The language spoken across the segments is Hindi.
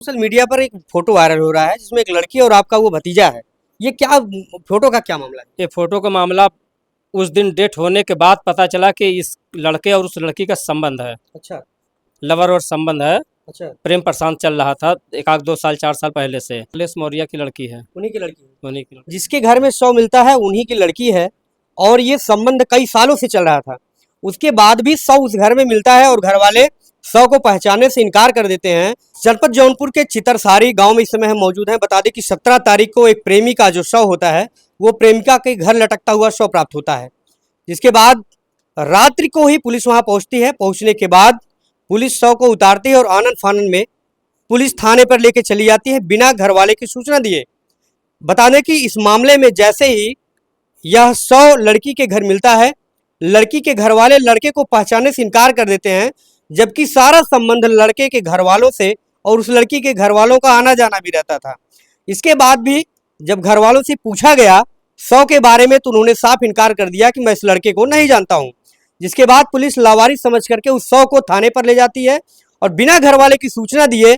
सोशल मीडिया पर एक फोटो वायरल हो रहा है जिसमें एक लड़की और आपका वो भतीजा है। ये क्या फोटो का क्या मामला है? ये फोटो का मामला उस दिन डेट होने के बाद पता चला कि इस लड़के और उस लड़की का संबंध है, अच्छा। लवर और संबंध है। अच्छा। प्रेम प्रशांत चल रहा था एक आध 2 साल 4 साल पहले से। अखिलेश मौर्य की लड़की है। उन्हीं की लड़की है। उन्हीं की लड़की। जिसके घर में शव मिलता है उन्हीं की लड़की है और ये संबंध कई सालों से चल रहा था। उसके बाद भी शव उस घर में मिलता है और घर वाले शव को पहचानने से इनकार कर देते हैं। जनपद जौनपुर के चितरसारी गांव में इस समय हम मौजूद हैं। बता दें कि 17 तारीख को एक प्रेमी का जो शव होता है वो प्रेमिका के घर लटकता हुआ शव प्राप्त होता है। जिसके बाद रात्रि को ही पुलिस वहां पहुंचती है। पहुंचने के बाद पुलिस शव को उतारती है और आनन फानन में पुलिस थाने पर लेके चली जाती है बिना घर वाले की सूचना दिए। बता दें कि इस मामले में जैसे ही यह शव लड़की के घर मिलता है, लड़की के घर वाले लड़के को पहचानने से इनकार कर देते हैं, जबकि सारा संबंध लड़के के घर वालों से और उस लड़की के घर वालों का आना जाना भी रहता था। इसके बाद भी जब घर वालों से पूछा गया शव के बारे में तो उन्होंने साफ इनकार कर दिया कि मैं इस लड़के को नहीं जानता हूं। जिसके बाद पुलिस लावारिस समझ करके उस शव को थाने पर ले जाती है और बिना घर वाले की सूचना दिए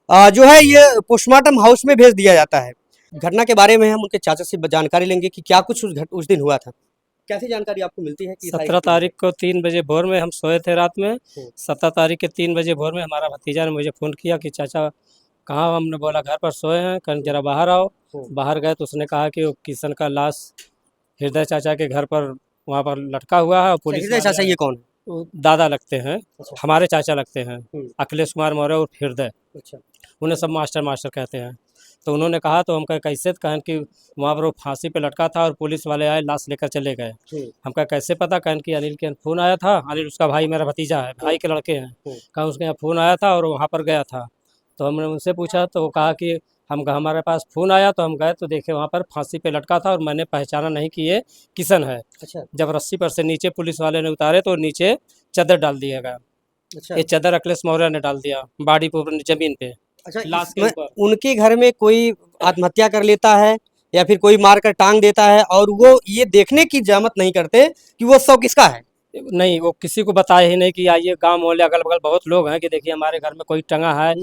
जो है ये पोस्टमार्टम हाउस में भेज दिया जाता है। घटना के बारे में हम उनके चाचा से जानकारी लेंगे कि क्या कुछ उस दिन हुआ था। कैसी जानकारी आपको मिलती है कि 17 तारीख को 3 बजे भोर में हम सोए थे रात में। 17 तारीख के 3 बजे भोर में हमारा भतीजा ने मुझे फ़ोन किया कि चाचा कहाँ? हमने बोला घर पर सोए हैं, कहीं जरा बाहर आओ। बाहर गए तो उसने कहा कि वो किशन का लाश हृदय चाचा के घर पर वहाँ पर लटका हुआ है और पुलिस हृदय चाचा ये कौन है? वो दादा लगते हैं। अच्छा। हमारे चाचा लगते हैं, अखिलेश कुमार मौर्य और हृदय। अच्छा। उन्हें सब मास्टर मास्टर कहते हैं। तो उन्होंने कहा तो हम कहे कैसे? कहें कि वहाँ पर वो फांसी पे लटका था और पुलिस वाले आए लाश लेकर चले गए। हम कहा कैसे पता? कहें कि अनिल के फ़ोन आया था। अनिल उसका भाई मेरा भतीजा है, भाई के लड़के हैं। कहा उसके यहाँ फ़ोन आया था और वहाँ पर गया था। तो हमने उनसे पूछा तो वो कहा कि हमारे पास फ़ोन आया तो हम गए तो देखे वहाँ पर फांसी पे लटका था और मैंने पहचाना नहीं कि ये किशन है। अच्छा। जब रस्सी पर से नीचे पुलिस वाले ने उतारे तो नीचे चादर डाल दिया गया। अच्छा। ये चादर अखिलेश मौर्य ने डाल दिया बॉडी पर ज़मीन पे। अच्छा, लाश के इसमें ऊपर। उनके घर में कोई आत्महत्या कर लेता है या फिर कोई मार कर टांग देता है और वो ये देखने की जहमत नहीं करते कि वो शव किसका है। नहीं, वो किसी को बताया ही नहीं कि आइए गांव मोहल्ले अगल बगल बहुत लोग हैं कि देखिए हमारे घर में कोई टंगा है,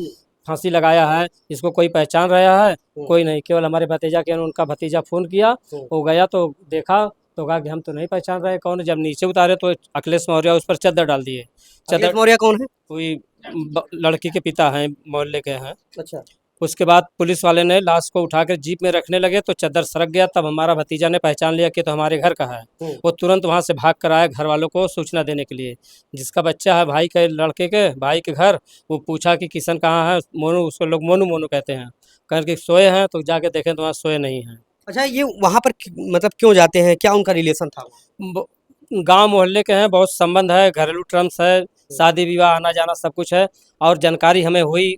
फांसी लगाया है, इसको कोई पहचान रहा है। कोई नहीं, केवल हमारे भतीजा के उनका भतीजा फ़ोन किया, वो गया तो देखा तो कहा कि हम तो नहीं पहचान रहे कौन है। जब नीचे उतारे तो अखिलेश मौर्य उस पर चादर डाल दिए। अखिलेश मौर्य कौन है? कोई लड़की के पिता हैं, मोहल्ले के हैं। अच्छा। उसके बाद पुलिस वाले ने लाश को उठाकर जीप में रखने लगे तो चादर सरक गया। तब हमारा भतीजा ने पहचान लिया कि तो हमारे घर का है। वो तुरंत वहाँ से भाग कर आया घर वालों को सूचना देने के लिए। जिसका बच्चा है भाई के लड़के के भाई के घर, वो पूछा कि किशन कहाँ है? मोनू, उसको लोग मोनू मोनू कहते हैं। कह के सोए हैं तो जाके देखें तो वहाँ सोए नहीं हैं। अच्छा, ये वहाँ पर मतलब क्यों जाते हैं? क्या उनका रिलेशन था? गांव मोहल्ले के हैं, बहुत संबंध है, घरेलू टर्म्स है, शादी विवाह आना जाना सब कुछ है। और जानकारी हमें हुई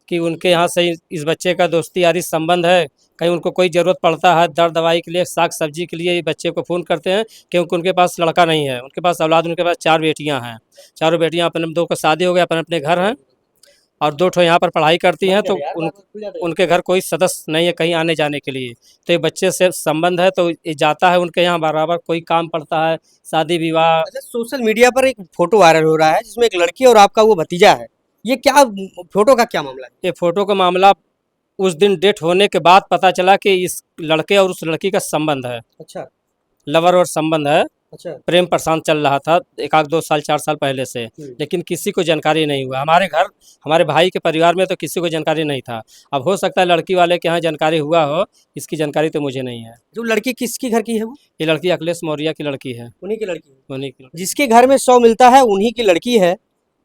कि उनके यहाँ से इस बच्चे का दोस्ती यारी संबंध है। कहीं उनको कोई ज़रूरत पड़ता है दर दवाई के लिए, साग सब्जी के लिए, ये बच्चे को फ़ोन करते हैं क्योंकि उनके पास लड़का नहीं है। उनके पास औलाद, उनके पास 4 बेटियां हैं। चारों बेटियां अपने 2 का शादी हो गया, अपने अपने घर हैं और 2 ठो यहाँ पर पढ़ाई करती हैं। तो उनके घर कोई सदस्य नहीं है कहीं आने जाने के लिए। तो ये बच्चे से संबंध है तो ये जाता है उनके यहाँ बराबर, कोई काम पड़ता है, शादी विवाह। अच्छा, सोशल मीडिया पर एक फोटो वायरल हो रहा है जिसमें एक लड़की और आपका वो भतीजा है। ये क्या फोटो का क्या मामला है? ये फोटो का मामला उस दिन डेट होने के बाद पता चला कि इस लड़के और उस लड़की का संबंध है, अच्छा। लवर और संबंध है। अच्छा। प्रेम प्रशांत चल रहा था एक आध 2 साल 4 साल पहले से। लेकिन किसी को जानकारी नहीं हुआ। हमारे घर, हमारे भाई के परिवार में तो किसी को जानकारी नहीं था। अब हो सकता है लड़की वाले के यहाँ जानकारी हुआ हो, इसकी जानकारी तो मुझे नहीं है। जो लड़की किसकी घर की है वो? ये लड़की अखिलेश मौर्य की लड़की है। उन्हीं की लड़की है। उन्हीं की। जिसके घर में शव मिलता है उन्हीं की लड़की है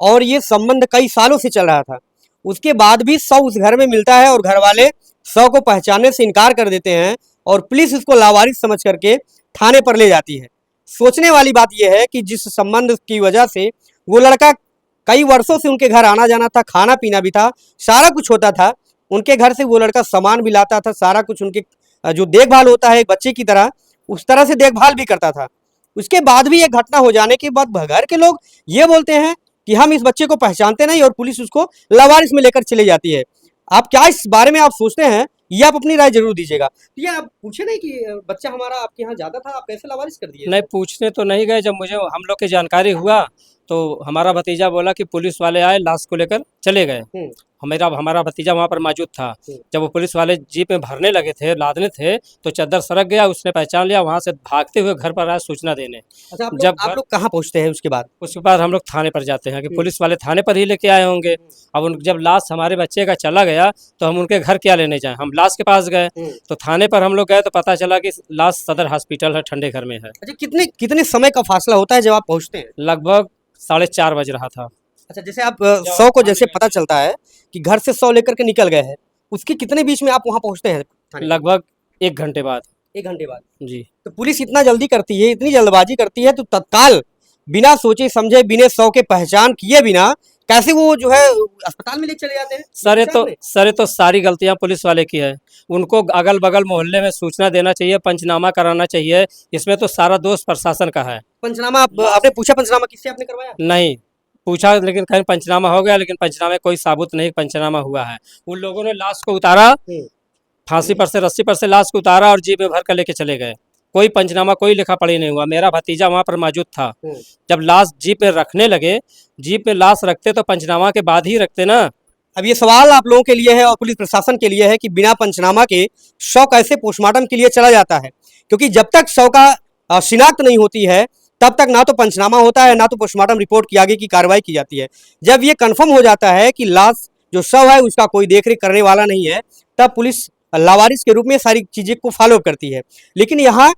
और ये संबंध कई सालों से चल रहा था। उसके बाद भी शव उस घर में मिलता है और घर वाले शव को पहचानने से इनकार कर देते हैं और पुलिस उसको लावारिस समझ करके थाने पर ले जाती है। सोचने वाली बात यह है कि जिस संबंध की वजह से वो लड़का कई वर्षों से उनके घर आना जाना था, खाना पीना भी था, सारा कुछ होता था। उनके घर से वो लड़का सामान भी लाता था, सारा कुछ उनके जो देखभाल होता है एक बच्चे की तरह, उस तरह से देखभाल भी करता था। उसके बाद भी एक घटना हो जाने के बाद घर के लोग ये बोलते हैं कि हम इस बच्चे को पहचानते नहीं और पुलिस उसको लावारिस में लेकर चली जाती है। आप क्या इस बारे में आप सोचते हैं? ये आप अपनी राय जरूर दीजिएगा। तो ये आप पूछे नहीं कि बच्चा हमारा आपके यहाँ ज्यादा था, आप कैसे लावारिस कर दिए? नहीं, पूछने तो नहीं गए। जब मुझे हम लोग की जानकारी हुआ तो हमारा भतीजा बोला कि पुलिस वाले आए, लाश को लेकर चले गए। हम्म, हमारा हमारा भतीजा वहाँ पर मौजूद था। हम्म। जब वो पुलिस वाले जीप में भरने लगे थे, लादने थे, तो चद्दर सरक गया। उसने पहचान लिया, वहाँ से भागते हुए घर पर आया सूचना देने। अच्छा, जब आप घर लोग कहाँ पहुँचते हैं उसके बाद? उसके बाद हम लोग थाने पर जाते हैं कि हम्म, पुलिस वाले थाने पर ही लेके आए होंगे। अब उन जब लाश हमारे बच्चे का चला गया तो हम उनके घर क्या लेने जाएं, हम लाश के पास गए। हम्म। तो थाने पर हम लोग गए तो पता चला कि लाश सदर हॉस्पिटल है, ठंडे घर में है। अच्छा, कितने कितने समय का फासला होता है जब आप पहुँचते हैं? लगभग 4:30 बज रहा था। अच्छा, जैसे आप जब 100 को थाने जैसे गए पता थे, चलता है कि घर से 100 लेकर के निकल गए हैं, उसके कितने बीच में आप वहाँ पहुँचते हैं थाने में? लगभग 1 घंटे बाद। 1 घंटे बाद। जी। तो पुलिस इतना जल्दी करती है, इतनी जल्दबाजी करती है, तो तत्काल बिना सोचे समझे, बिना 100 के पहचान किए बिना कैसे वो जो है अस्पताल में ले चले जाते हैं? ये पूछा आपने? सर ये तो सारी गलतियां पुलिस वाले की है। उनको अगल बगल मोहल्ले में सूचना देना चाहिए, पंचनामा कराना चाहिए। इसमें तो सारा दोष प्रशासन का है। पंचनामा आपने पूछा, पंचनामा किससे आपने करवाया? नहीं पूछा, लेकिन कहीं पंचनामा हो गया, लेकिन पंचनामे कोई साबुत नहीं पंचनामा हुआ है। उन लोगों ने लाश को उतारा, हम्म, फांसी पर से रस्सी पर से लाश को उतारा और जीप में भर कर लेके चले गए। कोई पंचनामा, कोई लिखा पढ़ी नहीं हुआ। मेरा भतीजा वहां पर मौजूद था। हम्म। जब लाश जीप में रखने लगे, जीप में लाश रखते तो पंचनामा के बाद ही रखते ना। अब ये सवाल आप लोगों के लिए है और पुलिस प्रशासन के लिए है कि बिना पंचनामा के शव कैसे पोस्टमार्टम के लिए चला जाता है? क्योंकि जब तक शव का शिनाख्त नहीं होती है, तब तक ना तो पंचनामा होता है, ना तो पोस्टमार्टम रिपोर्ट की आगे की कार्रवाई की जाती है। जब ये कंफर्म हो जाता है कि लाश जो शव है उसका कोई देखरेख करने वाला नहीं है, तब पुलिस लावारिस के रूप में सारी चीजें को फॉलो करती है। लेकिन यहाँ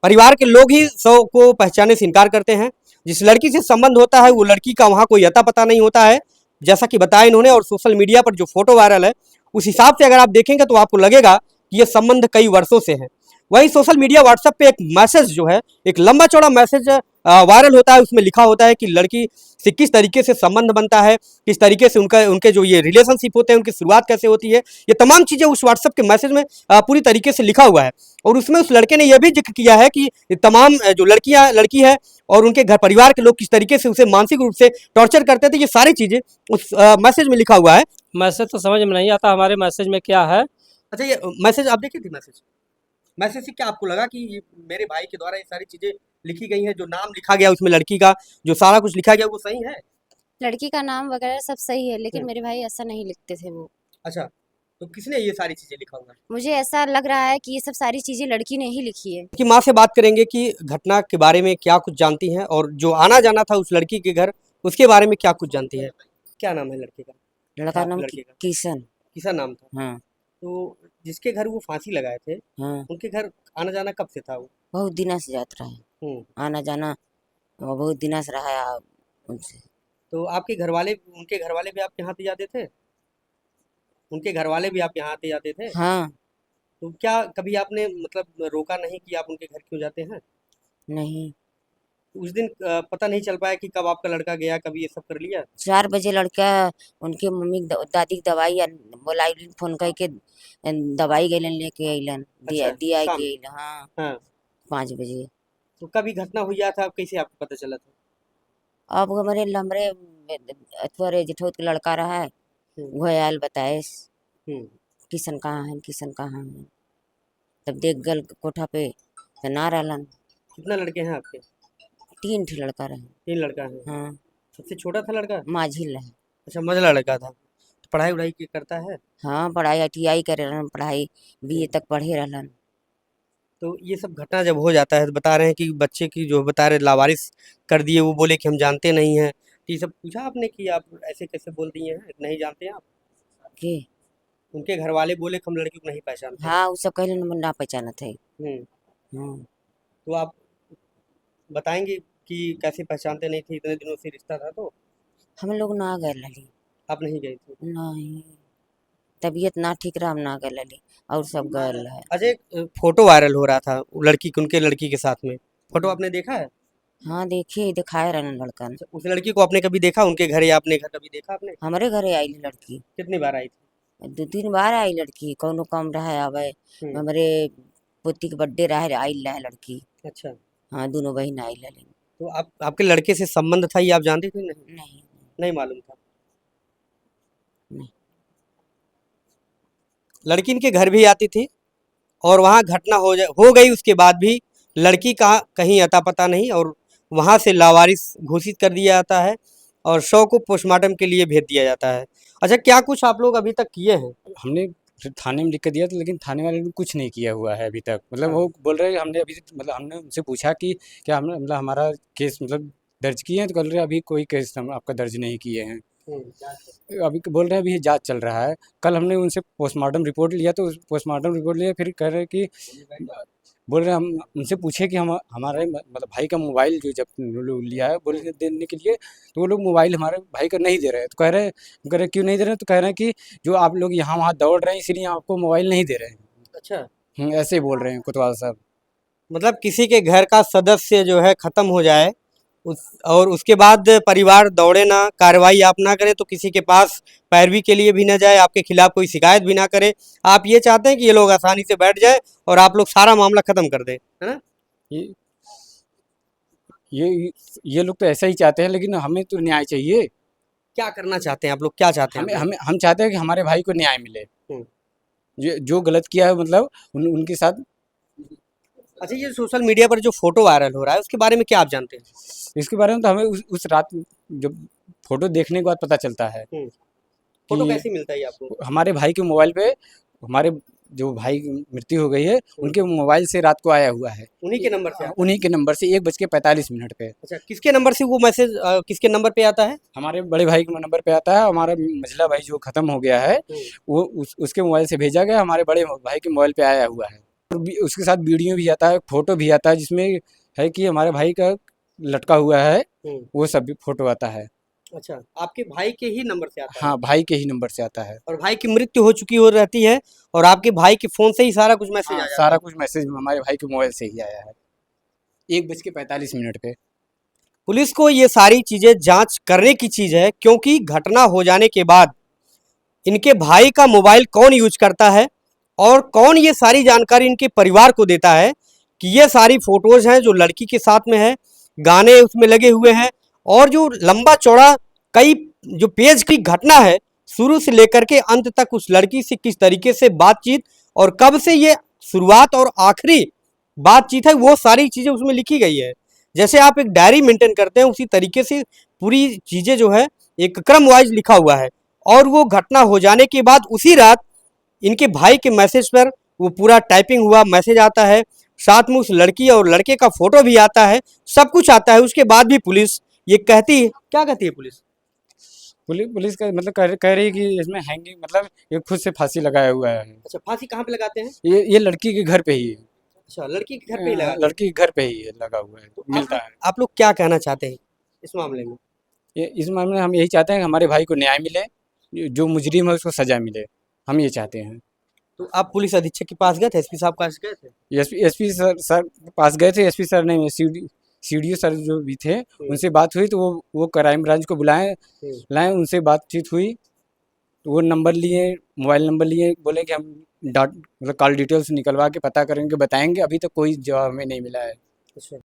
परिवार के लोग ही शव को पहचानने से इनकार करते हैं। जिस लड़की से संबंध होता है वो लड़की का वहाँ कोई अता पता नहीं होता है, जैसा कि बताया इन्होंने। और सोशल मीडिया पर जो फोटो वायरल है, उस हिसाब से अगर आप देखेंगे तो आपको लगेगा कि ये संबंध कई वर्षों से है। वहीं सोशल मीडिया व्हाट्सएप पे एक मैसेज जो है, एक लंबा चौड़ा मैसेज वायरल होता है। उसमें लिखा होता है कि लड़की से किस तरीके से संबंध बनता है, किस तरीके से उनके जो ये रिलेशनशिप होते हैं, उनकी शुरुआत कैसे होती है, ये तमाम चीज़ें उस व्हाट्सएप के मैसेज में पूरी तरीके से लिखा हुआ है। और उसमें उस लड़के ने यह भी जिक्र किया है कि तमाम जो लड़की है और उनके घर परिवार के लोग किस तरीके से उसे मानसिक रूप से टॉर्चर करते थे। ये सारी चीज़ें उस मैसेज में लिखा हुआ है। मैसेज तो समझ में नहीं आता हमारे मैसेज में क्या है। अच्छा, ये मैसेज आप देखे थे? मैसेज से क्या आपको लगा कि ये मेरे भाई के द्वारा ये सारी चीजें लिखी गई हैं, जो नाम लिखा गया उसमें लड़की का, जो सारा कुछ लिखा गया, वो सही है? लड़की का नाम वगैरह सब सही है, लेकिन हम्म, मेरे भाई ऐसा नहीं लिखते थे वो। अच्छा, तो किसने ये सारी चीजें लिखा हुआ है? मुझे ऐसा लग रहा है कि ये सब सारी चीजें लड़की ने ही लिखी है। कि माँ से बात करेंगे कि घटना के बारे में क्या कुछ जानती हैं, और जो आना जाना था उस लड़की के घर, उसके बारे में क्या कुछ जानती है। क्या नाम है लड़के का? लड़का आपके नाम लड़के का किशन। किसा नाम था? हाँ तो जिसके घर वो फांसी लगाए थे, हाँ, उनके घर आना जाना कब से था वो? बहुत दिना से जात रहा है, हम्म, आना जाना बहुत दिना से रहा है उनसे। तो आपके घर वाले, उनके घर वाले भी आपके यहाँ आते जाते थे? उनके घर वाले भी आप यहाँ आते जाते थे? हाँ, तो क्या कभी आपने मतलब रोका नहीं कि आप उनके घर क्यों जाते हैं? नहीं, उस दिन पता नहीं चल पाया कि कब आपका लड़का गया, कभी ये सब कर लिया? 4 बजे लड़का उनके मम्मी दादी के दवाई बोलाई, फोन करके दवाई गैलन लेके अलन, अच्छा, दिया शाम। के अइलन। हाँ, हाँ, 5 बजे। तो कभी घटना हुई था, कैसे आपको पता चला था? अब हमारे लमरे अथुअरे जेठौत के लड़का रहा है, हम्म, वो आयल बताए हम्म, किशन कहाँ है, किशन कहाँ है। तब देख गल कोठा पे तो ना रहलन। कितना लड़के हैं आपके? 3 ठे लड़का रहे। 3 लड़का है। हाँ, सबसे छोटा था लड़का? माझिल रहे। अच्छा, मझला लड़का था। तो पढ़ाई वढ़ाई की करता है? हाँ, पढ़ाई ITI करे रहलन, पढ़ाई BA तक पढ़े रहलन। तो ये सब घटना जब हो जाता है, तो बता रहे हैं कि बच्चे की जो बता रहे लावारिस कर दिए, वो बोले कि हम जानते नहीं हैं। तो ये सब पूछा आपने कि आप ऐसे कैसे बोल दिए हैं, नहीं जानते हैं आप? के उनके घर वाले बोले कि हम लड़की को नहीं पहचानते। हाँ, वो सब कहले न ना पहचानत है। हम्म, हाँ, तो आप बताएंगे कि कैसे पहचानते नहीं थे, इतने दिनों से रिश्ता था तो? हम लोग ना गए लली। आप नहीं गई थी? नहीं, तबीयत ना ठीक रहा, हम ना गए लली, और सब गए है। अच्छा, एक फोटो वायरल हो रहा था वो लड़की, उनके लड़की के साथ में, फोटो आपने देखा है? हाँ, देखिए दिखाए रहन लड़कन। अच्छा, उस लड़की को आपने कभी देखा उनके घर, या अपने घर कभी देखा आपने? हमारे घरे आई लड़की, कितनी बार आई थी? 2-3 बार आई लड़की, कौनो कम रहे आवे। हम्म, हमारे पोती के बर्थडे रहे, आई रहे लड़की। अच्छा, हाँ, दोनों बहन आई लली। तो आपके लड़के से संबंध था, ये आप जानते थे? नहीं, नहीं, नहीं मालूम था। नहीं, लड़की इनके घर भी आती थी, और वहाँ घटना हो गई, उसके बाद भी लड़की का कहीं अता पता नहीं। और वहाँ से लावारिस घोषित कर दिया जाता है और शव को पोस्टमार्टम के लिए भेज दिया जाता है। अच्छा, क्या कुछ आप लोग अभी तक किए हैं? हमने फिर थाने में लिख के दिया था, लेकिन थाने वाले ने कुछ नहीं किया हुआ है अभी तक। मतलब हाँ। वो बोल रहे हैं हमने अभी मतलब हमने उनसे पूछा कि क्या हमने मतलब हमारा केस मतलब दर्ज किए हैं, तो बोल रहे हैं अभी कोई केस हम आपका दर्ज नहीं किए हैं। अभी बोल रहे हैं अभी ये जांच चल रहा है। कल हमने उनसे पोस्टमार्टम रिपोर्ट लिया, तो पोस्टमार्टम रिपोर्ट लिया, फिर कह रहे हैं कि बोल रहे हैं हम उनसे पूछे कि हम हमारे मतलब भाई का मोबाइल जो जब लिया है बोल रहे देने के लिए, तो वो लोग मोबाइल हमारे भाई को नहीं दे रहे हैं। तो कह रहे क्यों नहीं दे रहे हैं, तो कह रहे हैं कि जो आप लोग यहाँ वहाँ दौड़ रहे हैं इसलिए आपको मोबाइल नहीं दे रहे हैं। अच्छा, ऐसे ही बोल रहे हैं कोतवाल साहब। मतलब किसी के घर का सदस्य जो है खत्म हो जाए और उसके बाद परिवार दौड़े ना, कार्रवाई आप ना करें, तो किसी के पास पैरवी के लिए भी ना जाए, आपके खिलाफ कोई शिकायत भी ना करे। आप ये चाहते हैं कि ये लोग आसानी से बैठ जाए और आप लोग सारा मामला खत्म कर दें, है ना? ये ये ये लोग तो ऐसा ही चाहते हैं, लेकिन हमें तो न्याय चाहिए। क्या करना चाहते हैं आप लोग, क्या चाहते हैं हमें आप लोग? हमें हम चाहते हैं कि हमारे भाई को न्याय मिले। हम्म। जो गलत किया है मतलब उनके साथ। अच्छा, ये सोशल मीडिया पर जो फोटो वायरल हो रहा है उसके बारे में क्या आप जानते हैं? इसके बारे में तो हमें उस रात जब फोटो देखने के बाद पता चलता है फोटो कि कैसे मिलता है ये आपको? हमारे भाई के मोबाइल पे हमारे जो भाई की मृत्यु हो गई है उनके मोबाइल से रात को आया हुआ है। उन्हीं के नंबर से आता है? उन्हीं के नंबर से 1:45 पे। अच्छा, किसके नंबर से वो मैसेज किसके नंबर पे आता है? हमारे बड़े भाई के नंबर पे आता है। हमारा मझला भाई जो खत्म हो गया है वो उसके मोबाइल से भेजा गया, हमारे बड़े भाई के मोबाइल पे आया हुआ है। और उसके साथ वीडियो भी आता है, फोटो भी आता है, जिसमें है कि हमारे भाई का लटका हुआ है, वो सब भी फोटो आता है। अच्छा, आपके भाई के ही नंबर से आता है? हाँ, भाई के ही नंबर से आता है। और भाई की मृत्यु हो चुकी हो रहती है और आपके भाई के फोन से ही सारा कुछ मैसेज हाँ, आ जाता सारा है? कुछ मैसेज हमारे भाई के मोबाइल से ही आया है 1:45 पे। पुलिस को ये सारी चीजें जांच करने की चीज है, क्योंकि घटना हो जाने के बाद इनके भाई का मोबाइल कौन यूज करता है और कौन ये सारी जानकारी इनके परिवार को देता है कि ये सारी फोटोज हैं जो लड़की के साथ में है, गाने उसमें लगे हुए हैं, और जो लंबा चौड़ा कई जो पेज की घटना है शुरू से लेकर के अंत तक उस लड़की से किस तरीके से बातचीत और कब से ये शुरुआत और आखिरी बातचीत है, वो सारी चीजें उसमें लिखी गई है। जैसे आप एक डायरी मेंटेन करते हैं उसी तरीके से पूरी चीजें जो है एक क्रम वाइज लिखा हुआ है। और वो घटना हो जाने के बाद उसी रात इनके भाई के मैसेज पर वो पूरा टाइपिंग हुआ मैसेज आता है, साथ में उस लड़की और लड़के का फोटो भी आता है, सब कुछ आता है। उसके बाद भी पुलिस ये कहती है, क्या कहती है पुलिस? पुलिस का मतलब कह रही है कि इसमें हैंगिंग मतलब ये खुद से फांसी लगाया हुआ है। अच्छा, फांसी कहाँ पे लगाते हैं? ये लड़की के घर पे ही है। अच्छा, लड़की के घर पे ही लगाते हैं। लड़की के घर पे ही है लगा हुआ है, मिलता है। आप लोग क्या कहना चाहते हैं इस मामले में? इस मामले में हम यही चाहते हैं कि हमारे भाई को न्याय मिले, जो मुजरिम है उसको सजा मिले, हम ये चाहते हैं। तो आप पुलिस अधीक्षक के पास गए थे, एसपी साहब के पास गए थे? एसपी सर पास गए थे। एसपी सर नहीं, सीडीओ सर जो भी थे उनसे बात हुई, तो वो क्राइम ब्रांच को लाए, उनसे बातचीत हुई, तो वो नंबर लिए, मोबाइल नंबर लिए, बोले कि हम मतलब कॉल डिटेल्स निकलवा के पता करेंगे, बताएंगे। अभी तक कोई जवाब हमें नहीं मिला है। अच्छा।